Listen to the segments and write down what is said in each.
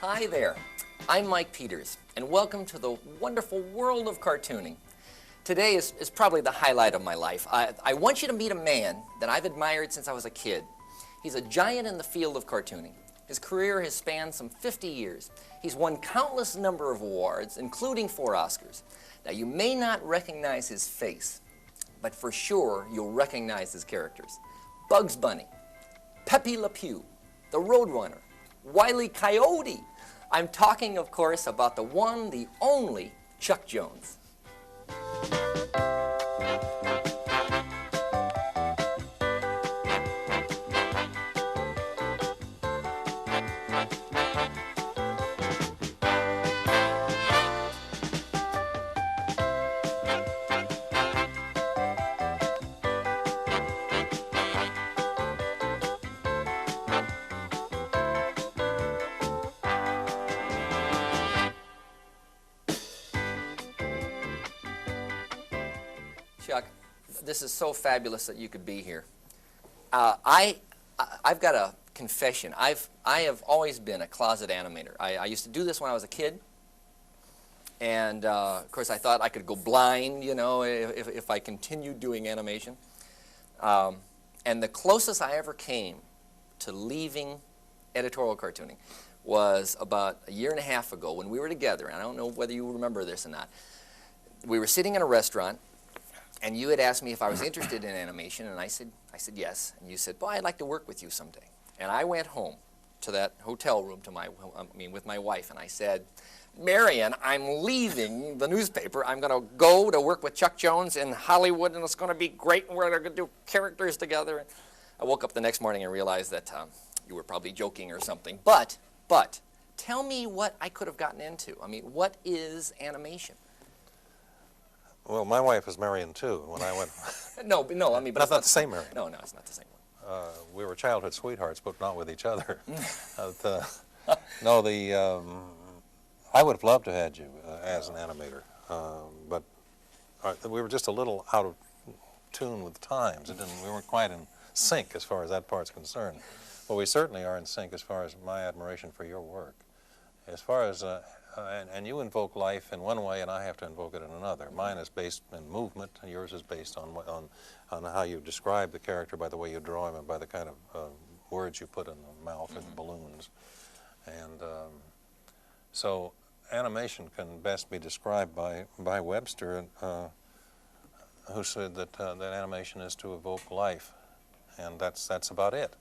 Hi there, I'm Mike Peters, and welcome to the wonderful world of cartooning. Today is probably the highlight of my life. I want you to meet a man that I've admired since I was a kid. He's a giant in the field of cartooning. His career has spanned some 50 years. He's won countless number of awards, including 4 Oscars. Now, you may not recognize his face, but for sure you'll recognize his characters. Bugs Bunny, Pepe Le Pew, the Roadrunner, Wile E. Coyote. I'm talking, of course, about the one, the only Chuck Jones. Chuck, this is so fabulous that you could be here. I've got a confession. I have always been a closet animator. I used to do this when I was a kid, and of course I thought I could go blind, you know, if I continued doing animation. And the closest I ever came to leaving editorial cartooning was about a year and a half ago when we were together, and I don't know whether you remember this or not. We were sitting in a restaurant, and you had asked me if I was interested in animation, and I said yes. And you said, "Boy, I'd like to work with you someday." And I went home to that hotel room with my wife, and I said, "Marion, I'm leaving the newspaper. I'm going to go to work with Chuck Jones in Hollywood, and it's going to be great. And we're going to do characters together." And I woke up the next morning and realized that you were probably joking or something. But tell me what I could have gotten into. I mean, what is animation? Well, my wife was Marion too when I went. No, I mean, but that's not the same Marion. No, it's not the same one. We were childhood sweethearts, but not with each other. I would have loved to have had you as an animator, but we were just a little out of tune with the times. We weren't quite in sync as far as that part's concerned. But we certainly are in sync as far as my admiration for your work. As far as and you invoke life in one way, and I have to invoke it in another. Mine is based in movement, and yours is based on how you describe the character by the way you draw him and by the kind of words you put in the mouth or the balloons. And so animation can best be described by Webster, who said that animation is to evoke life, and that's about it.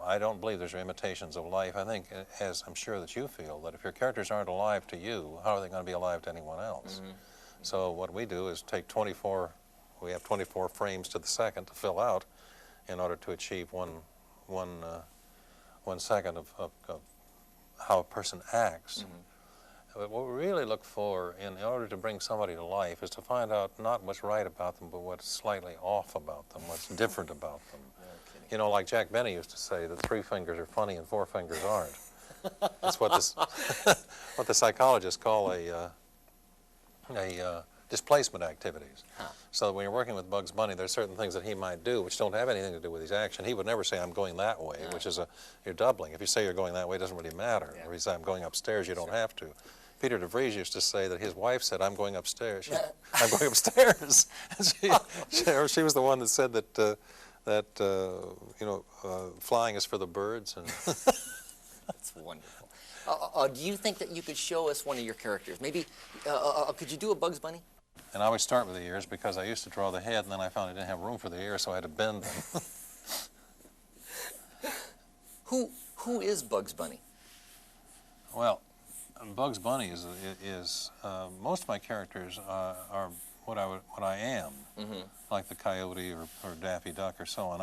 I don't believe there's imitations of life. I think, as I'm sure that you feel, that if your characters aren't alive to you, how are they going to be alive to anyone else? Mm-hmm. So what we do is take 24 frames to the second to fill out in order to achieve one second of how a person acts. Mm-hmm. But what we really look for in order to bring somebody to life is to find out not what's right about them, but what's slightly off about them, what's different about them. You know, like Jack Benny used to say, that 3 fingers are funny and 4 fingers aren't. That's what what the psychologists call a displacement activities. Huh. So when you're working with Bugs Bunny, there's certain things that he might do which don't have anything to do with his action. He would never say, "I'm going that way," which is you're doubling. If you say you're going that way, it doesn't really matter. Yeah. Or you say, "I'm going upstairs," you don't have to. Peter DeVries used to say that his wife said, "I'm going upstairs." I'm going upstairs. She was the one that said that flying is for the birds. And That's wonderful. Do you think that you could show us one of your characters? Maybe, could you do a Bugs Bunny? And I always start with the ears because I used to draw the head, and then I found I didn't have room for the ears, so I had to bend them. Who is Bugs Bunny? Well, Bugs Bunny is most of my characters are what I am, mm-hmm. like the Coyote or Daffy Duck or so on.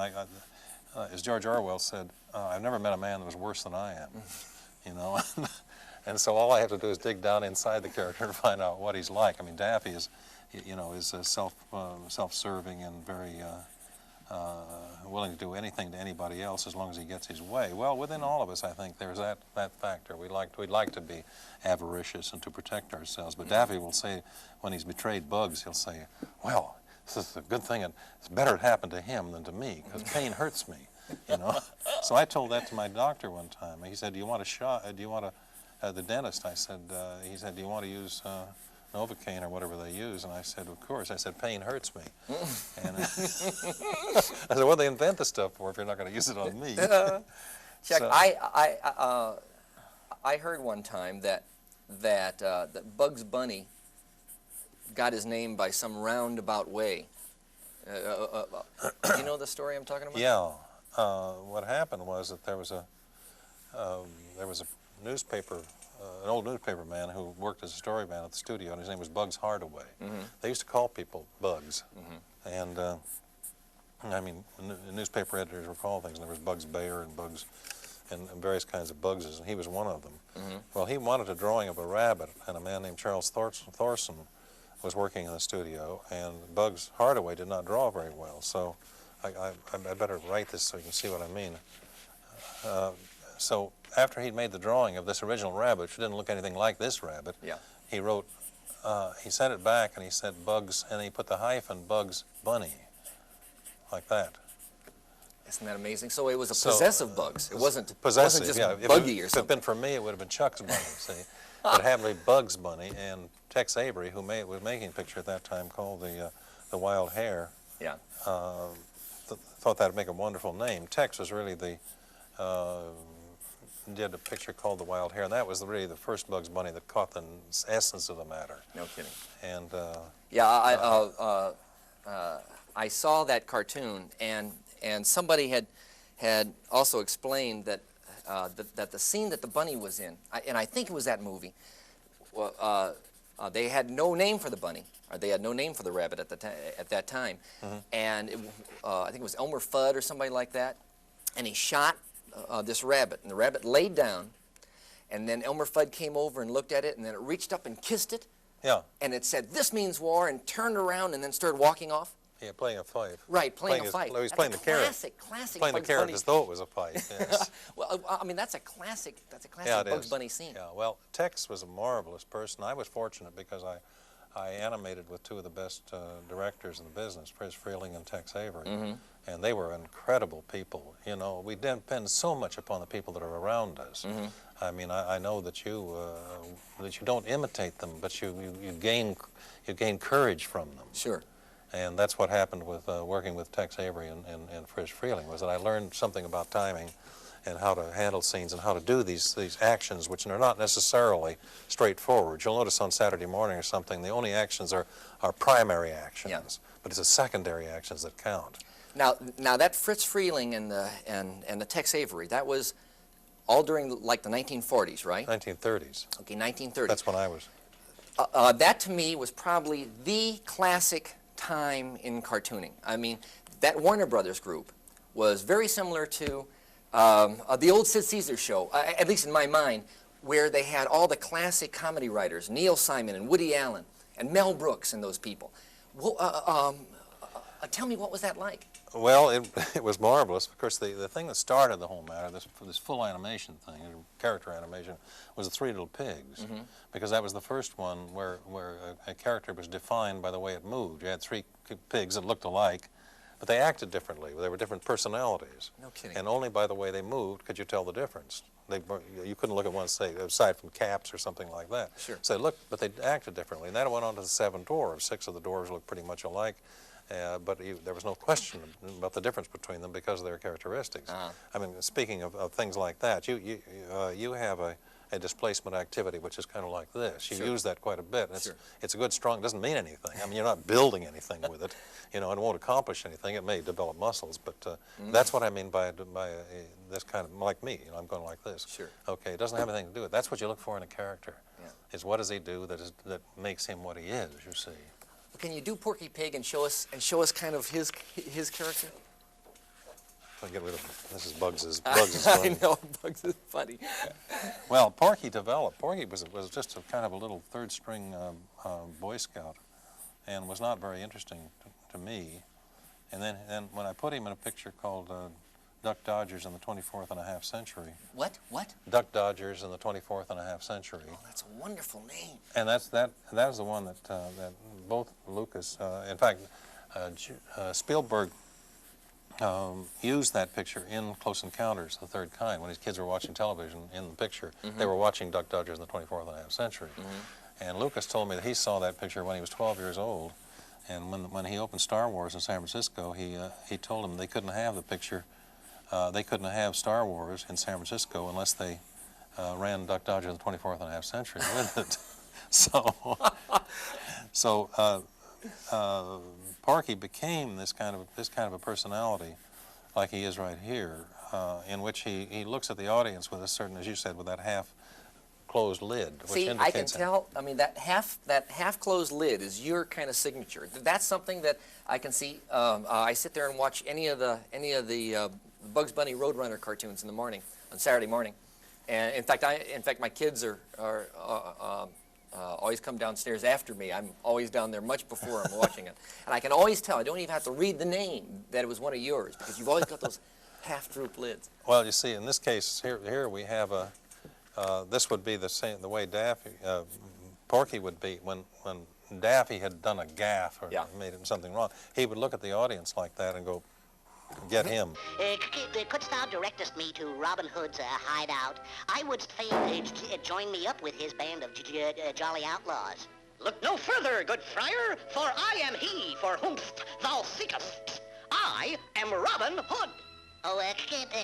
As George Orwell said, I've never met a man that was worse than I am, you know. And so all I have to do is dig down inside the character to find out what he's like. I mean, Daffy is self-serving and very willing to do anything to anybody else as long as he gets his way. Well, within all of us, I think there's that factor. We'd like to be avaricious and to protect ourselves. But Daffy will say, when he's betrayed Bugs, he'll say, "Well, this is a good thing. It's better it happened to him than to me, because pain hurts me." you know. So I told that to my doctor one time. He said, "Do you want a shot? Do you want the dentist?" I said, he said, "Do you want to use Novocaine or whatever they use?" And I said, "Of course." I said, "Pain hurts me." And I said, "What do they invent the stuff for if you're not going to use it on me?" Chuck, So- I heard one time that Bugs Bunny got his name by some roundabout way. You know the story I'm talking about? Yeah. What happened was that there was a newspaper, an old newspaper man who worked as a story man at the studio, and his name was Bugs Hardaway. They used to call people Bugs, and I mean, newspaper editors were called things, and there was Bugs Bayer and Bugs and various kinds of Bugses, and he was one of them. Well, he wanted a drawing of a rabbit, and a man named Charles Thorson was working in the studio, and Bugs Hardaway did not draw very well, so I better write this so you can see what I mean. So after he'd made the drawing of this original rabbit, which didn't look anything like this rabbit, he wrote, he sent it back and he said Bugs, and he put the hyphen Bugs Bunny, like that. Isn't that amazing? So it was a possessive Bugs. It wasn't Possessive, just yeah. Buggy or If it had something. been for me, it would have been Chuck's Bunny, see. But it happened to be Bugs Bunny, and Tex Avery, who was making a picture at that time called the Wild Hare, thought that would make a wonderful name. Tex was really did a picture called The Wild Hare, and that was really the first Bugs Bunny that caught the essence of the matter. No kidding. And I saw that cartoon, and somebody had also explained that that the scene that the bunny was in, and I think it was that movie, they had no name for the bunny, or they had no name for the rabbit at that time, and I think it was Elmer Fudd or somebody like that, and he shot this rabbit, and the rabbit laid down, and then Elmer Fudd came over and looked at it, and then it reached up and kissed it, and it said, "This means war," and turned around and then started walking off. Yeah, playing a fife. Right, playing a fife. He was playing the carrot. Classic Playing the Bugs carrot Bunny. as though it was a fife, yes. Well, I mean, that's a classic Yeah, it Bugs is. Bunny scene. Yeah, well, Tex was a marvelous person. I was fortunate because I animated with two of the best directors in the business, Friz Freeling and Tex Avery, and they were incredible people. You know, we depend so much upon the people that are around us. I mean, I know that you don't imitate them, but you gain courage from them. Sure. And that's what happened with working with Tex Avery and Friz Freeling, was that I learned something about timing and how to handle scenes and how to do these actions, which are not necessarily straightforward. You'll notice on Saturday morning or something, the only actions are primary actions, but it's the secondary actions that count. Now that Fritz Freeling and the Tex Avery, that was all during like the 1940s, right? 1930s. Okay, 1930s. That's when I was. That to me was probably the classic time in cartooning. I mean, that Warner Brothers group was very similar to the old Sid Caesar show, at least in my mind, where they had all the classic comedy writers, Neil Simon and Woody Allen and Mel Brooks and those people. Well, tell me, what was that like? Well, it was marvelous. Of course, the thing that started the whole matter, this full animation thing, character animation, was the Three Little Pigs, because that was the first one where a character was defined by the way it moved. You had three pigs that looked alike, but they acted differently. They were different personalities. No kidding. And only by the way they moved could you tell the difference. You couldn't look at one, say, aside from caps or something like that. Sure. So they looked, but they acted differently. And that went on to the Seven Dwarves. 6 of the dwarves looked pretty much alike. But there was no question about the difference between them because of their characteristics. I mean, speaking of things like that, you have a displacement activity which is kind of like this. You use that quite a bit. It's a good, strong, it doesn't mean anything. I mean, you're not building anything with it. You know, it won't accomplish anything. It may develop muscles, but that's what I mean by this kind of, like me, you know, I'm going like this. Sure. Okay, it doesn't have anything to do with it. That's what you look for in a character, is what does he do that makes him what he is, you see. Can you do Porky Pig and show us kind of his character? I'll get rid of him. This is Bugs' I know, Bugs is funny. Well, Porky developed. Porky was just a kind of a little third-string Boy Scout, and was not very interesting to me. And then when I put him in a picture called Duck Dodgers in the 24th and a half century. What? Duck Dodgers in the 24th and a half century. Oh, that's a wonderful name. And that was the one that both Lucas, in fact, Spielberg used that picture in Close Encounters, the Third Kind. When his kids were watching television in the picture, they were watching Duck Dodgers in the 24th and a half century. And Lucas told me that he saw that picture when he was 12 years old. And when he opened Star Wars in San Francisco, he told him they couldn't have the picture, they couldn't have Star Wars in San Francisco unless they ran Duck Dodgers in the 24th and a half century with it. So Porky became this kind of a personality, like he is right here, in which he looks at the audience with a certain, as you said, with that half-closed lid. Which See, I can tell. I mean, that half-closed lid is your kind of signature. That's something that I can see. I sit there and watch any of the Bugs Bunny Roadrunner cartoons in the morning on Saturday morning, and in fact, my kids are always come downstairs after me. I'm always down there much before I'm watching it. And I can always tell, I don't even have to read the name, that it was one of yours, because you've always got those half-droop lids. Well, you see, in this case, here we have this would be the way Porky would be when Daffy had done a gaffe or made something wrong. He would look at the audience like that and go, get him. Couldst thou directest me to Robin Hood's hideout? I would fain join me up with his band of jolly outlaws. Look no further, good friar, for I am he for whomst thou seekest. I am Robin Hood. Oh,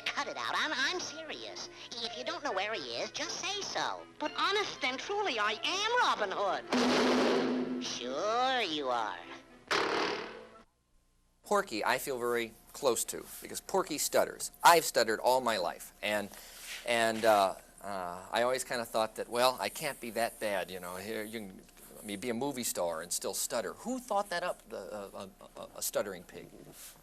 cut it out. I'm serious. If you don't know where he is, just say so. But honest and truly, I am Robin Hood. Sure you are. Porky, I feel very close to, because Porky stutters. I've stuttered all my life, and I always kind of thought that, well, I can't be that bad, you know. Here you can be a movie star and still stutter. Who thought that up, a stuttering pig?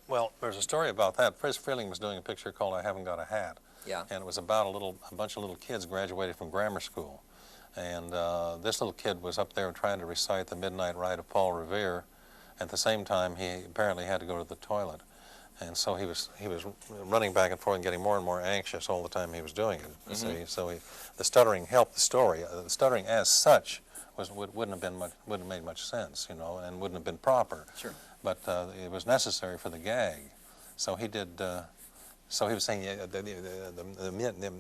Well, there's a story about that. Fritz Freeling was doing a picture called "I Haven't Got a Hat," and it was about a bunch of little kids graduated from grammar school, and this little kid was up there trying to recite the Midnight Ride of Paul Revere. At the same time, he apparently had to go to the toilet, and so he was running back and forth and getting more and more anxious all the time he was doing it. So the stuttering helped the story. The stuttering as such wouldn't have made much sense, you know, and wouldn't have been proper. Sure. But it was necessary for the gag. So he did. So he was saying the midnight,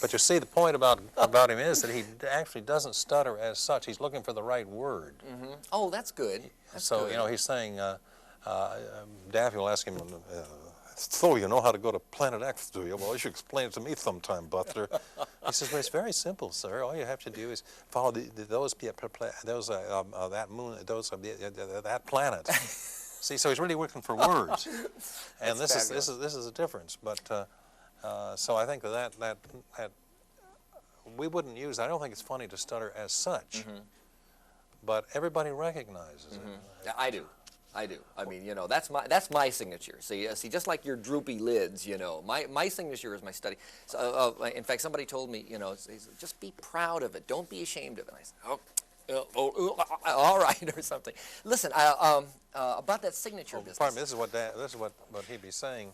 but you see, the point about him is that he actually doesn't stutter as such. He's looking for the right word. Oh, that's good. So you know, he's saying, Daffy will ask him, so you know how to go to Planet X, do you? Well, you should explain it to me sometime, Butler. He says, well, it's very simple, sir. All you have to do is follow that planet. See, so he's really looking for words, and this is a difference. But so I think that we wouldn't use that. I don't think it's funny to stutter as such, but everybody recognizes it. I do. I mean, you know, that's my signature. See, just like your droopy lids, you know, my signature is my study. So, in fact, somebody told me, you know, just be proud of it. Don't be ashamed of it. And I said, all right, or something. Listen, about that signature business. Pardon me. This is what he'd be saying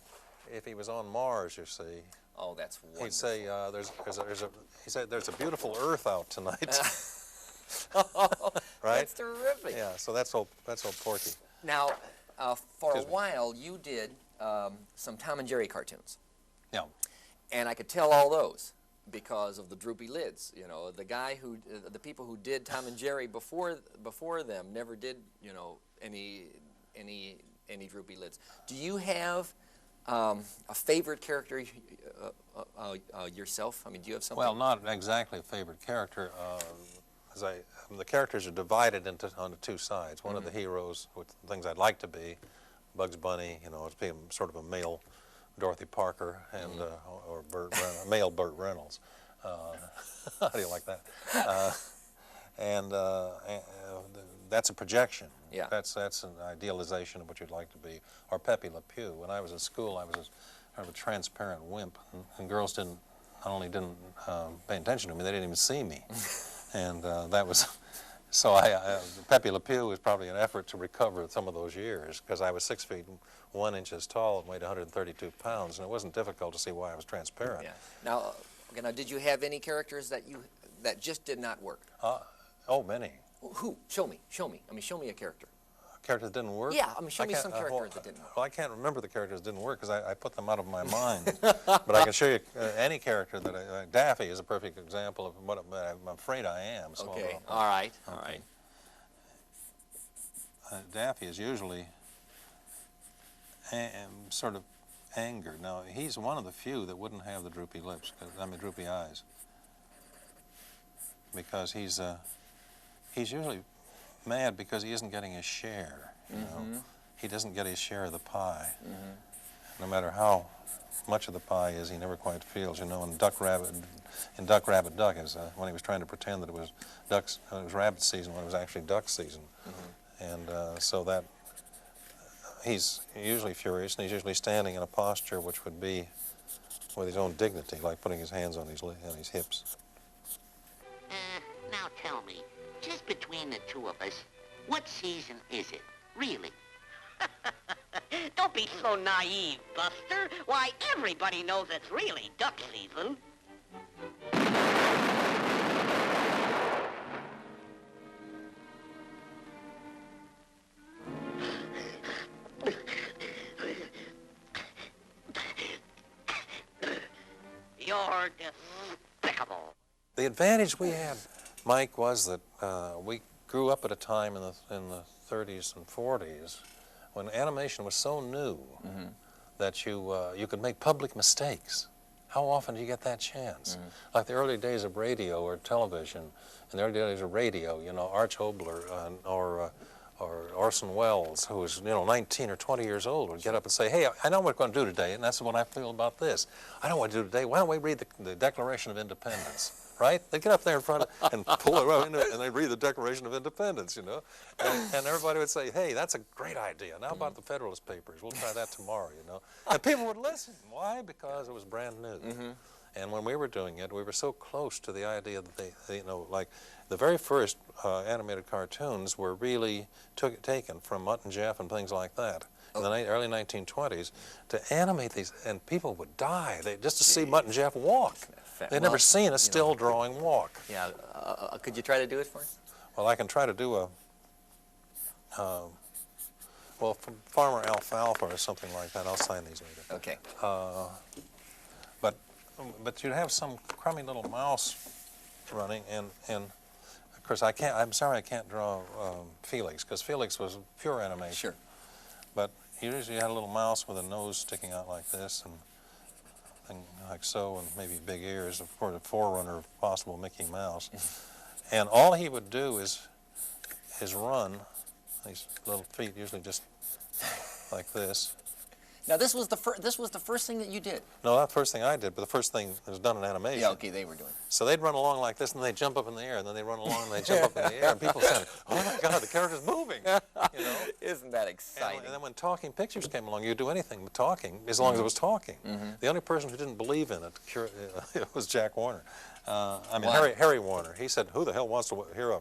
if he was on Mars. You see. Oh, that's wonderful. He'd say, he said, there's a beautiful Earth out tonight. Right? That's terrific. Yeah. So that's old Porky. Now, for a while, you did some Tom and Jerry cartoons. Yeah. And I could tell all those because of the droopy lids. You know, the people who did Tom and Jerry before them never did, you know, any droopy lids. Do you have a favorite character yourself? I mean, do you have something? Well, not exactly a favorite character. The characters are divided onto two sides. One of the heroes, with things I'd like to be, Bugs Bunny, you know, it's being sort of a male Dorothy Parker and or a male Burt Reynolds. How do you like that? And that's a projection. Yeah. That's an idealization of what you'd like to be. Or Pepe Le Pew. When I was in school, I was kind of a transparent wimp, and girls not only didn't pay attention to me, they didn't even see me. And that was, so Pepe Le Pew was probably an effort to recover some of those years, because I was 6 feet 1 inch tall and weighed 132 pounds, and it wasn't difficult to see why I was transparent. Yeah. Now, did you have any characters that just did not work? Oh, many. Who? Show me. I mean, show me a character. A characters that didn't work? Yeah, I mean, show I me can't- some characters that didn't work. Well, I can't remember the characters that didn't work because I put them out of my mind. But I can show you any character that Daffy is a perfect example of what I'm afraid I am. So Okay, all right, all right. Daffy is usually sort of angered. Now, he's one of the few that wouldn't have the droopy lips, droopy eyes, because he's usually mad because he isn't getting his share, you know. He doesn't get his share of the pie. No matter how much of the pie is, he never quite feels, you know. In Duck, Rabbit, Duck, is when he was trying to pretend that it was rabbit season when it was actually duck season. And so that he's usually furious, and he's usually standing in a posture which would be with his own dignity, like putting his hands on his hips. Now tell me, just between the two of us, what season is it, really? Don't be so naive, Buster. Why, everybody knows it's really duck season. You're despicable. The advantage we had, Mike, was that we grew up at a time in the 30s and 40s when animation was so new that you could make public mistakes. How often do you get that chance? Like the early days of radio or television, in the early days of radio, you know, Arch Obler or Orson Welles, who was, you know, 19 or 20 years old, would get up and say, hey, I know what we're going to do today, and that's what I feel about this. I know what to do today. Why don't we read the Declaration of Independence? Right? They'd get up there in front and pull it right into it, and they'd read the Declaration of Independence, you know. And everybody would say, hey, that's a great idea. Now about the Federalist Papers? We'll try that tomorrow, you know. And people would listen. Why? Because it was brand new. And when we were doing it, we were so close to the idea that they you know, like the very first animated cartoons were really taken from Mutt and Jeff and things like that in the early 1920s to animate these, and people would die just to see Mutt and Jeff walk. They'd never seen a still drawing walk. Yeah, could you try to do it for us? Well, I can try to do well, from Farmer Alfalfa or something like that. I'll sign these later. Okay. But you'd have some crummy little mouse running, and of course I'm sorry I can't draw Felix, because Felix was pure animation. Sure. But you usually had a little mouse with a nose sticking out like this, and like so, and maybe big ears, of course, a forerunner of possible Mickey Mouse. And all he would do is run, these little feet usually just like this. Now this was the first thing that you did. No, not the first thing I did, but the first thing that was done in animation. Yeah, okay, they were doing. So they'd run along like this, and they'd jump up in the air, and then they'd run along, and they'd jump up in the air, and people said, oh my God, the character's moving, you know? Isn't that exciting? And then when talking pictures came along, you'd do anything with talking, as long as it was talking. The only person who didn't believe in it was Jack Warner. I mean, Wow. Harry Warner. He said, who the hell wants to hear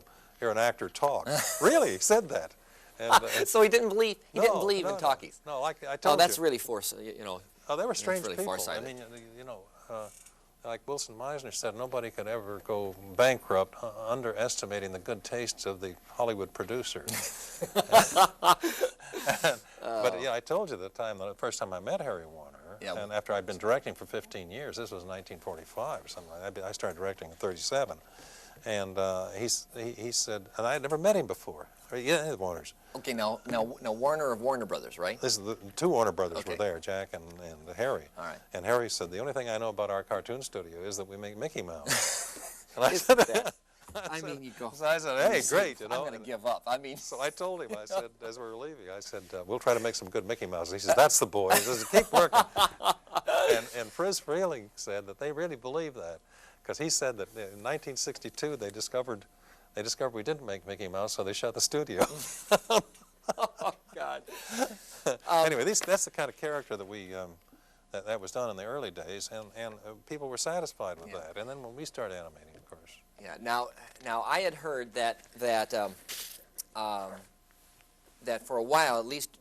an actor talk? Really, he said that. And, so he didn't believe in talkies. No, like I told Oh, you. that's really you know. Oh, they were strange really people. farsighted. I mean, you know, like Wilson Meisner said, nobody could ever go bankrupt underestimating the good tastes of the Hollywood producers. But yeah, I told you the first time I met Harry Warner, and after I'd been directing for 15 years, this was 1945 or something like that. I started directing in 37. And he said, and I had never met him before. Yeah, the Warners. Okay, now Warner of Warner Brothers, right? This is the two Warner Brothers were there, Jack and Harry. All right. And Harry said, the only thing I know about our cartoon studio is that we make Mickey Mouse. And I mean, you go. So I said, hey, great, you know. I'm going to give up. I mean. So I told him, I said, as we were leaving, I said, we'll try to make some good Mickey Mouse. He says, that's the boy. He says, keep working. And Frizz Freeling said that they really believe that. Because he said that in 1962 they discovered we didn't make Mickey Mouse, so they shut the studio. Oh God. Anyway, that's the kind of character that we that was done in the early days, and people were satisfied with that. And then when we started animating, of course. Yeah. Now I had heard that for a while, at least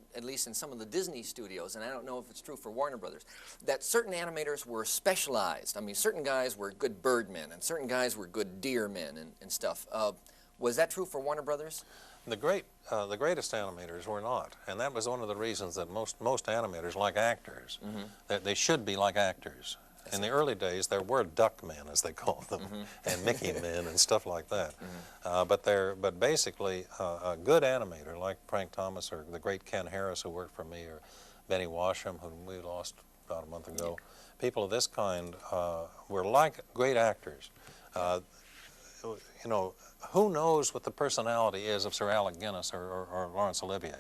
in some of the Disney studios, and I don't know if it's true for Warner Brothers, that certain animators were specialized. I mean, certain guys were good birdmen, and certain guys were good deermen and stuff. Was that true for Warner Brothers? The greatest animators were not, and that was one of the reasons that most animators, like actors, that they should be like actors. In the early days, there were duck men, as they called them, and Mickey men and stuff like that. But basically, a good animator like Frank Thomas or the great Ken Harris, who worked for me, or Benny Washam, whom we lost about a month ago, people of this kind were like great actors. You know, who knows what the personality is of Sir Alec Guinness or Laurence Olivier?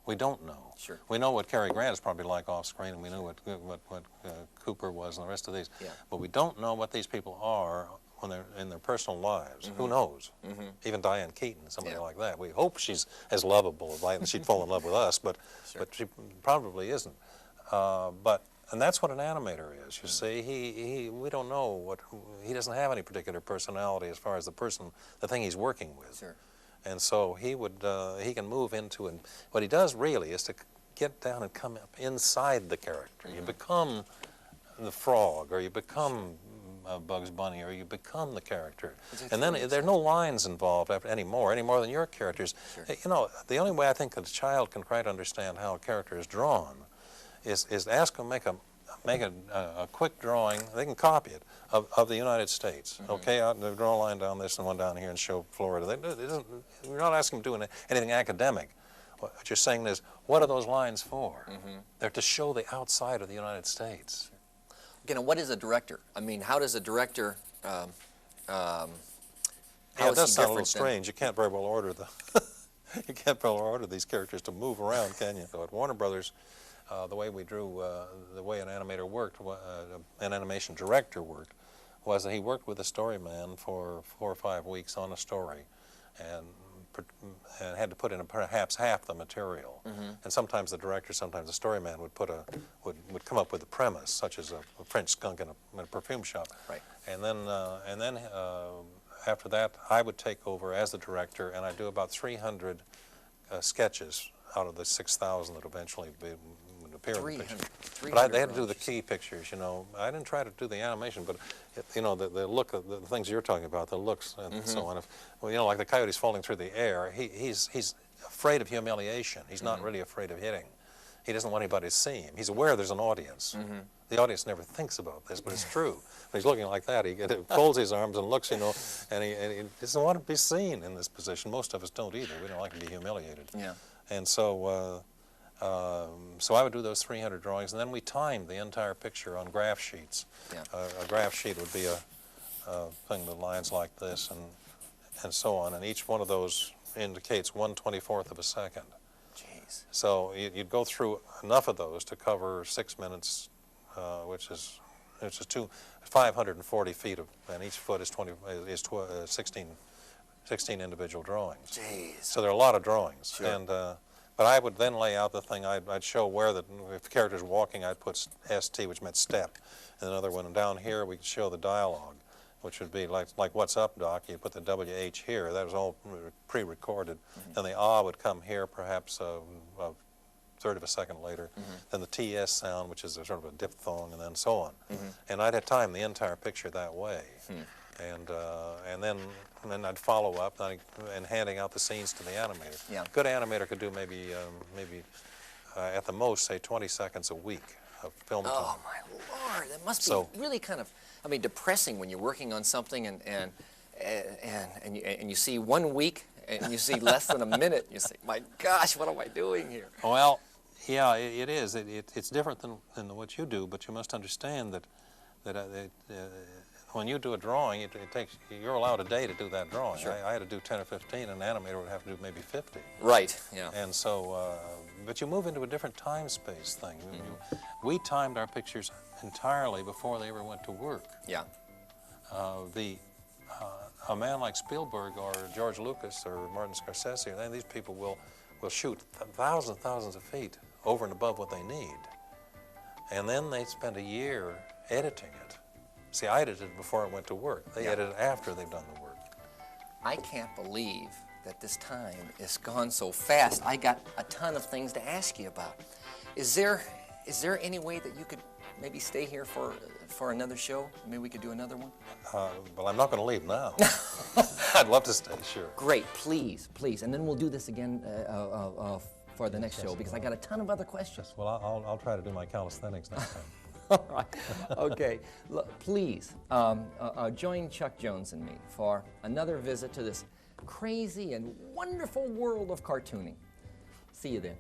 We don't know. Sure. We know what Cary Grant is probably like off screen, and we know what Cooper was and the rest of these. Yeah. But we don't know what these people are when they're in their personal lives. Who knows? Even Diane Keaton, somebody like that. We hope she's as lovable as she'd fall in love with us, but she probably isn't. And that's what an animator is. You see, we don't know he doesn't have any particular personality as far as the thing he's working with. Sure. And so he can move into, and what he does really is to get down and come up inside the character. You become the frog, or you become Bugs Bunny, or you become the character. And then there are no lines involved anymore, any more than your characters. Sure. You know, the only way I think that a child can quite understand how a character is drawn is ask them make a quick drawing. They can copy it of the United States. Okay, they draw a line down this and one down here and show Florida. You're not asking them to do anything academic. What you're saying is, what are those lines for? They're to show the outside of the United States. You know, what is a director? I mean, how does a director? Yeah, how it is does he sound a little different than- strange. You can't very well order you can't very well order these characters to move around, can you? So at Warner Brothers, the way we drew, the way an animator worked, an animation director worked, was that he worked with a storyman for 4 or 5 weeks on a story, and had to put in perhaps half the material. And sometimes the director, sometimes the storyman would come up with a premise, such as a French skunk in a perfume shop. Right. And then after that, I would take over as the director, and I'd do about 300 sketches out of the 6,000 that eventually would appear in the picture. 300 But they had to do the drawings. key pictures, you know. I didn't try to do the animation, but, you know, the look of the things you're talking about, the looks and so on. Well, you know, like the coyote's falling through the air, he's afraid of humiliation. He's not really afraid of hitting. He doesn't want anybody to see him. He's aware there's an audience. The audience never thinks about this, but it's true. When he's looking like that, he folds his arms and looks, you know, and he doesn't want to be seen in this position. Most of us don't either. We don't like to be humiliated. Yeah. And so, so I would do those 300 drawings, and then we timed the entire picture on graph sheets. Yeah. A graph sheet would be a thing with lines like this, and so on, and each one of those indicates 1/24th of a second. Jeez. So you'd go through enough of those to cover 6 minutes, which is 540 feet, and each foot is 16 individual drawings. Jeez. So there are a lot of drawings. Sure. And but I would then lay out the thing. I'd show where if the character's walking, I'd put ST, which meant step. And another one, and down here we could show the dialogue, which would be like "What's up, Doc?" You put the WH here. That was all pre-recorded. Then the ah would come here, perhaps a third of a second later. Then the TS sound, which is a sort of a diphthong, and then so on. And I'd have timed the entire picture that way. And then I'd follow up and handing out the scenes to the animator. Yeah. Good animator could do maybe at the most, say 20 seconds a week of film time. Oh my Lord, that must be So- really kind of, I mean, depressing when you're working on something and you see 1 week and you see less than a minute. You say, my gosh, what am I doing here? Well, yeah, it is. It's different than what you do, but you must understand that when you do a drawing, you're allowed a day to do that drawing. Sure. I had to do 10 or 15, and an animator would have to do maybe 50. Right, yeah. And so, but you move into a different time-space thing. We timed our pictures entirely before they ever went to work. Yeah. A man like Spielberg or George Lucas or Martin Scorsese, these people will shoot thousands of feet over and above what they need. And then they spend a year editing it. See, I edited it before it went to work. They edit it after they've done the work. I can't believe that this time is gone so fast. I got a ton of things to ask you about. Is there Is there any way that you could maybe stay here for another show? Maybe we could do another one? Well, I'm not going to leave now. I'd love to stay, sure. Great, please, please. And then we'll do this again for the next show, because I got a ton of other questions. Well, I'll try to do my calisthenics next time. All right. Okay. Please join Chuck Jones and me for another visit to this crazy and wonderful world of cartooning. See you then.